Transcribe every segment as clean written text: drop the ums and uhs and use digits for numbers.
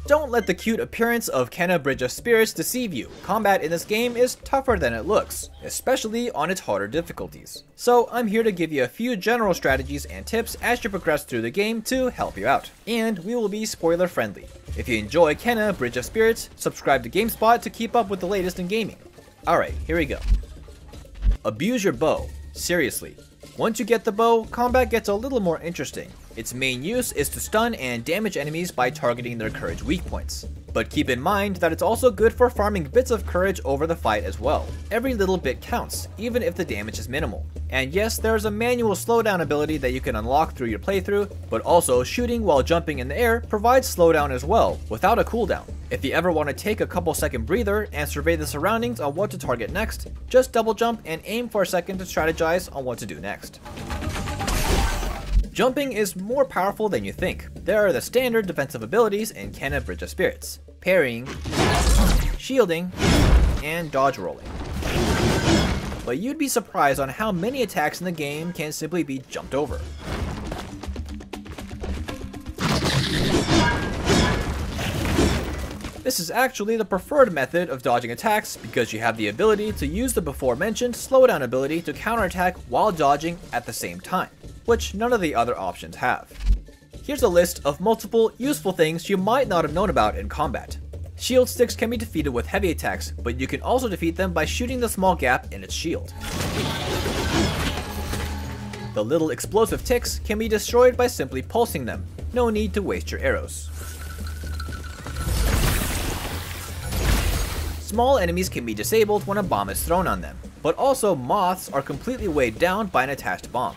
Don't let the cute appearance of Kenna Bridge of Spirits deceive you. Combat in this game is tougher than it looks, especially on its harder difficulties. So I'm here to give you a few general strategies and tips as you progress through the game to help you out. And we will be spoiler friendly. If you enjoy Kenna Bridge of Spirits, subscribe to GameSpot to keep up with the latest in gaming. Alright, here we go. Abuse your bow. Seriously. Once you get the bow, combat gets a little more interesting. Its main use is to stun and damage enemies by targeting their courage weak points. But keep in mind that it's also good for farming bits of courage over the fight as well. Every little bit counts, even if the damage is minimal. And yes, there's a manual slowdown ability that you can unlock through your playthrough, but also shooting while jumping in the air provides slowdown as well, without a cooldown. If you ever want to take a couple second breather and survey the surroundings on what to target next, just double jump and aim for a second to strategize on what to do next. Jumping is more powerful than you think. There are the standard defensive abilities in Kenna Bridge of Spirits: parrying, shielding, and dodge rolling. But you'd be surprised on how many attacks in the game can simply be jumped over. This is actually the preferred method of dodging attacks because you have the ability to use the before mentioned slowdown ability to counterattack while dodging at the same time, which none of the other options have. Here's a list of multiple useful things you might not have known about in combat. Shield sticks can be defeated with heavy attacks, but you can also defeat them by shooting the small gap in its shield. The little explosive ticks can be destroyed by simply pulsing them. No need to waste your arrows. Small enemies can be disabled when a bomb is thrown on them, but also moths are completely weighed down by an attached bomb.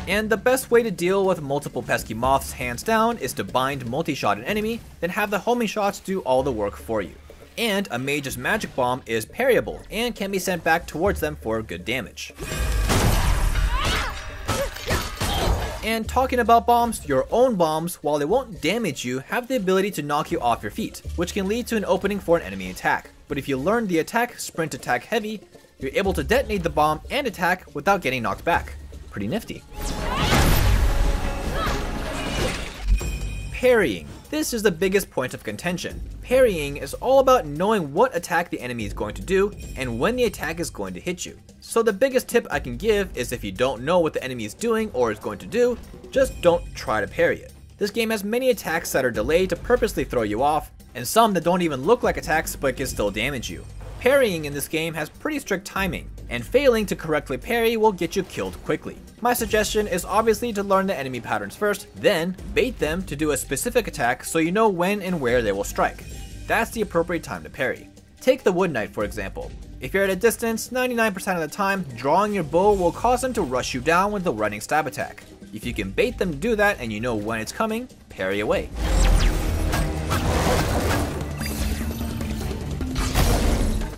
And the best way to deal with multiple pesky moths hands down is to bind multi-shot an enemy, then have the homing shots do all the work for you. And a mage's magic bomb is parryable and can be sent back towards them for good damage. And talking about bombs, your own bombs, while they won't damage you, have the ability to knock you off your feet, which can lead to an opening for an enemy attack. But if you learn the attack sprint attack heavy, you're able to detonate the bomb and attack without getting knocked back. Pretty nifty. Parrying. This is the biggest point of contention. Parrying is all about knowing what attack the enemy is going to do and when the attack is going to hit you. So the biggest tip I can give is if you don't know what the enemy is doing or is going to do, just don't try to parry it. This game has many attacks that are delayed to purposely throw you off, and some that don't even look like attacks but can still damage you. Parrying in this game has pretty strict timing, and failing to correctly parry will get you killed quickly. My suggestion is obviously to learn the enemy patterns first, then bait them to do a specific attack so you know when and where they will strike. That's the appropriate time to parry. Take the Wood Knight for example. If you're at a distance, 99% of the time, drawing your bow will cause them to rush you down with the running stab attack. If you can bait them to do that and you know when it's coming, parry away.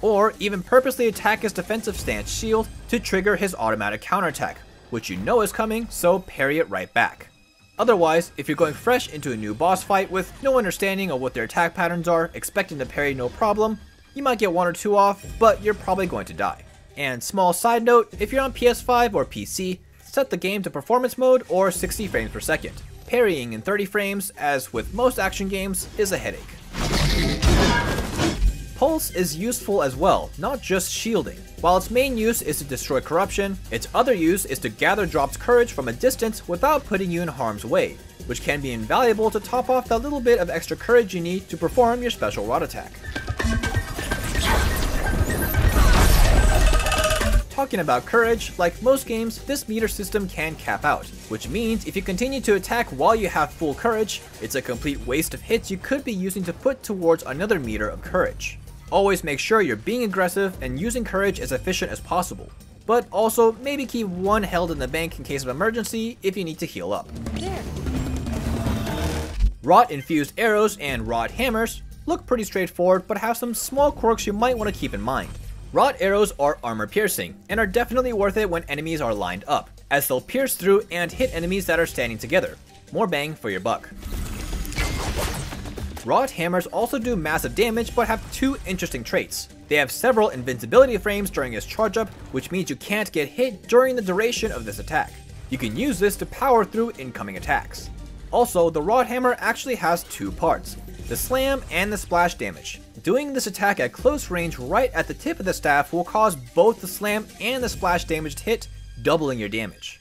Or even purposely attack his defensive stance shield to trigger his automatic counterattack, which you know is coming, so parry it right back. Otherwise, if you're going fresh into a new boss fight with no understanding of what their attack patterns are, expecting to parry no problem, you might get one or two off, but you're probably going to die. And small side note, if you're on PS5 or PC, set the game to performance mode or 60 frames per second. Parrying in 30 frames, as with most action games, is a headache. Pulse is useful as well, not just shielding. While its main use is to destroy corruption, its other use is to gather dropped courage from a distance without putting you in harm's way, which can be invaluable to top off that little bit of extra courage you need to perform your special rod attack. Talking about courage, like most games, this meter system can cap out, which means if you continue to attack while you have full courage, it's a complete waste of hits you could be using to put towards another meter of courage. Always make sure you're being aggressive and using courage as efficient as possible, but also maybe keep one held in the bank in case of emergency if you need to heal up. Wrought infused arrows and wrought hammers look pretty straightforward but have some small quirks you might want to keep in mind. Wrought arrows are armor piercing and are definitely worth it when enemies are lined up, as they'll pierce through and hit enemies that are standing together. More bang for your buck. Wrought hammers also do massive damage but have two interesting traits. They have several invincibility frames during its charge up, which means you can't get hit during the duration of this attack. You can use this to power through incoming attacks. Also, the wrought hammer actually has two parts. the slam, and the splash damage. Doing this attack at close range right at the tip of the staff will cause both the slam and the splash damage to hit, doubling your damage.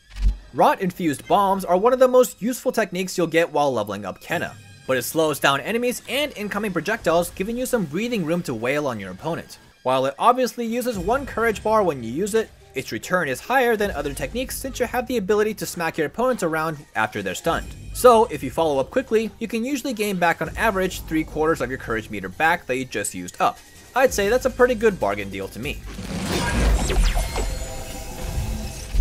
Rot infused bombs are one of the most useful techniques you'll get while leveling up Kenna, but it slows down enemies and incoming projectiles, giving you some breathing room to wail on your opponent. While it obviously uses 1 courage bar when you use it, its return is higher than other techniques since you have the ability to smack your opponents around after they're stunned. So if you follow up quickly, you can usually gain back on average 3/4 of your courage meter back that you just used up. I'd say that's a pretty good bargain deal to me.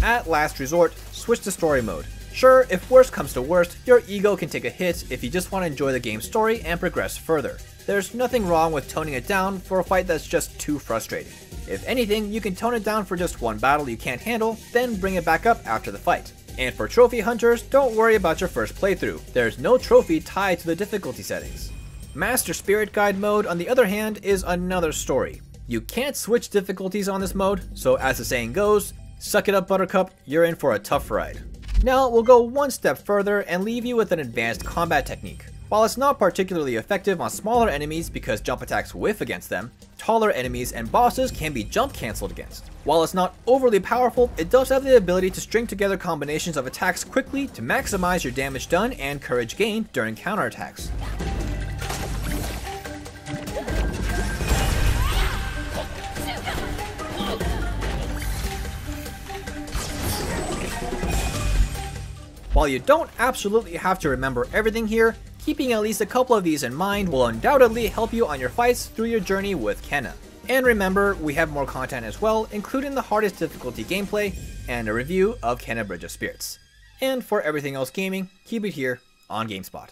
At last resort, switch to story mode. Sure, if worst comes to worst, your ego can take a hit if you just want to enjoy the game's story and progress further. There's nothing wrong with toning it down for a fight that's just too frustrating. If anything, you can tone it down for just one battle you can't handle, then bring it back up after the fight. And for trophy hunters, don't worry about your first playthrough. There's no trophy tied to the difficulty settings. Master Spirit Guide mode, on the other hand, is another story. You can't switch difficulties on this mode, so as the saying goes, suck it up Buttercup, you're in for a tough ride. Now we'll go one step further and leave you with an advanced combat technique. While it's not particularly effective on smaller enemies because jump attacks whiff against them, taller enemies and bosses can be jump cancelled against. While it's not overly powerful, it does have the ability to string together combinations of attacks quickly to maximize your damage done and courage gained during counterattacks. While you don't absolutely have to remember everything here, keeping at least a couple of these in mind will undoubtedly help you on your fights through your journey with Kenna. And remember, we have more content as well, including the hardest difficulty gameplay and a review of Kenna Bridge of Spirits. And for everything else gaming, keep it here on GameSpot.